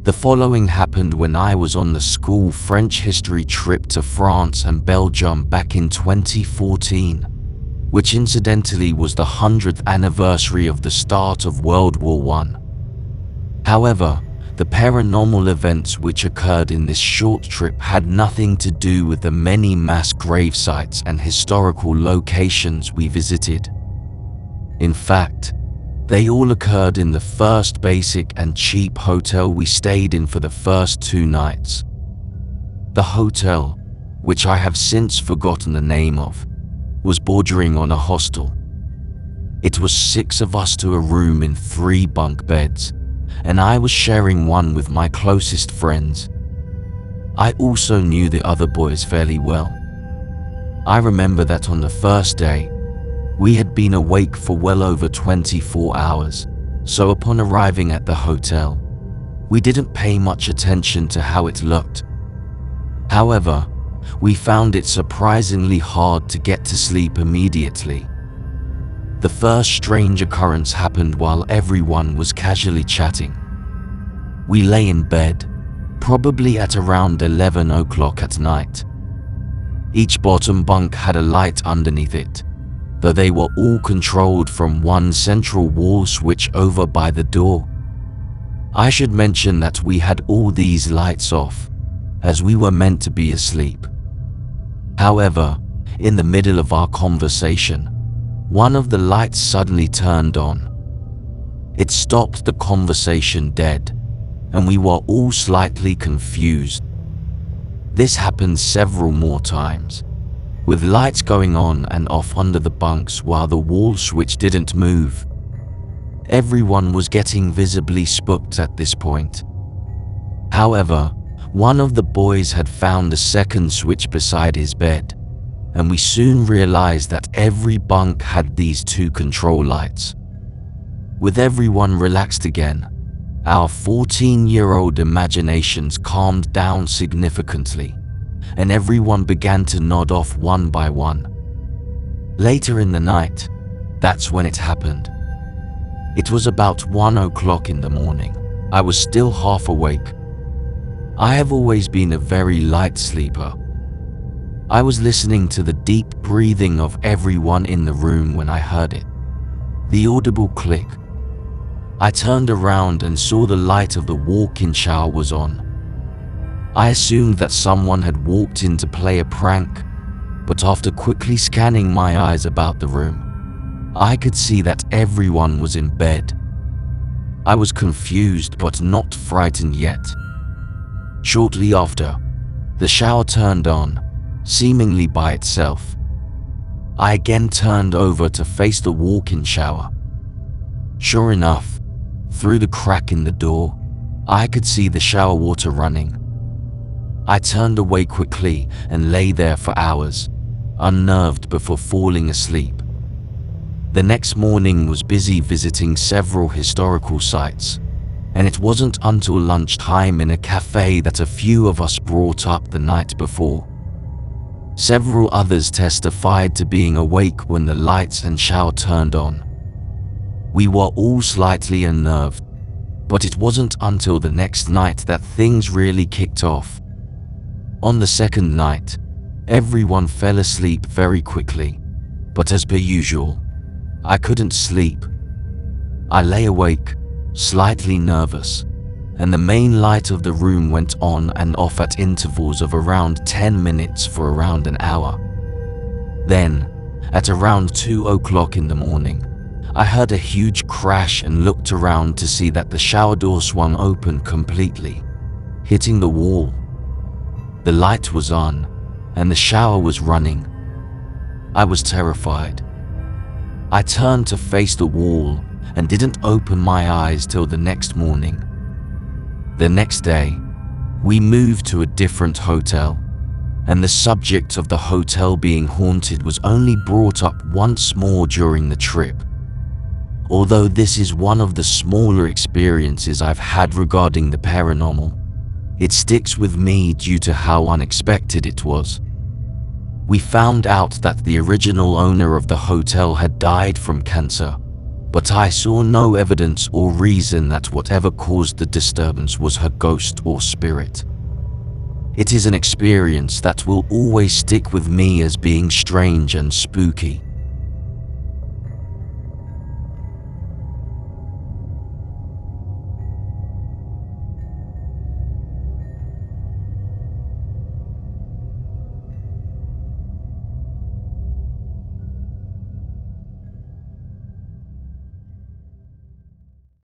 The following happened when I was on the school French history trip to France and Belgium back in 2014, which incidentally was the 100th anniversary of the start of World War I. However, the paranormal events which occurred in this short trip had nothing to do with the many mass grave sites and historical locations we visited. In fact, they all occurred in the first basic and cheap hotel we stayed in for the first 2 nights. The hotel, which I have since forgotten the name of, was bordering on a hostel. It was 6 of us to a room in 3 bunk beds, and I was sharing one with my closest friends. I also knew the other boys fairly well. I remember that on the first day, we had been awake for well over 24 hours, so upon arriving at the hotel, we didn't pay much attention to how it looked. However, we found it surprisingly hard to get to sleep immediately. The first strange occurrence happened while everyone was casually chatting. We lay in bed, probably at around 11 o'clock at night. Each bottom bunk had a light underneath it, though they were all controlled from one central wall switch over by the door. I should mention that we had all these lights off, as we were meant to be asleep. However, in the middle of our conversation, one of the lights suddenly turned on. It stopped the conversation dead, and we were all slightly confused. This happened several more times, with lights going on and off under the bunks while the wall switch didn't move. Everyone was getting visibly spooked at this point. However, one of the boys had found a second switch beside his bed, and we soon realized that every bunk had these 2 control lights. With everyone relaxed again, our 14-year-old imaginations calmed down significantly, and everyone began to nod off one by one. Later in the night, that's when it happened. It was about 1 o'clock in the morning. I was still half awake. I have always been a very light sleeper. I was listening to the deep breathing of everyone in the room when I heard it. The audible click. I turned around and saw the light of the walk-in shower was on. I assumed that someone had walked in to play a prank, but after quickly scanning my eyes about the room, I could see that everyone was in bed. I was confused but not frightened yet. Shortly after, the shower turned on, seemingly by itself. I again turned over to face the walk-in shower. Sure enough, through the crack in the door, I could see the shower water running. I turned away quickly and lay there for hours, unnerved before falling asleep. The next morning was busy visiting several historical sites, and it wasn't until lunchtime in a cafe that a few of us brought up the night before. Several others testified to being awake when the lights and shower turned on. We were all slightly unnerved, but it wasn't until the next night that things really kicked off. On the second night, everyone fell asleep very quickly, but as per usual, I couldn't sleep. I lay awake, slightly nervous, and the main light of the room went on and off at intervals of around 10 minutes for around an hour. Then, at around 2 o'clock in the morning, I heard a huge crash and looked around to see that the shower door swung open completely, hitting the wall. The light was on, and the shower was running. I was terrified. I turned to face the wall and didn't open my eyes till the next morning. The next day, we moved to a different hotel, and the subject of the hotel being haunted was only brought up once more during the trip. Although this is one of the smaller experiences I've had regarding the paranormal, it sticks with me due to how unexpected it was. We found out that the original owner of the hotel had died from cancer, but I saw no evidence or reason that whatever caused the disturbance was her ghost or spirit. It is an experience that will always stick with me as being strange and spooky.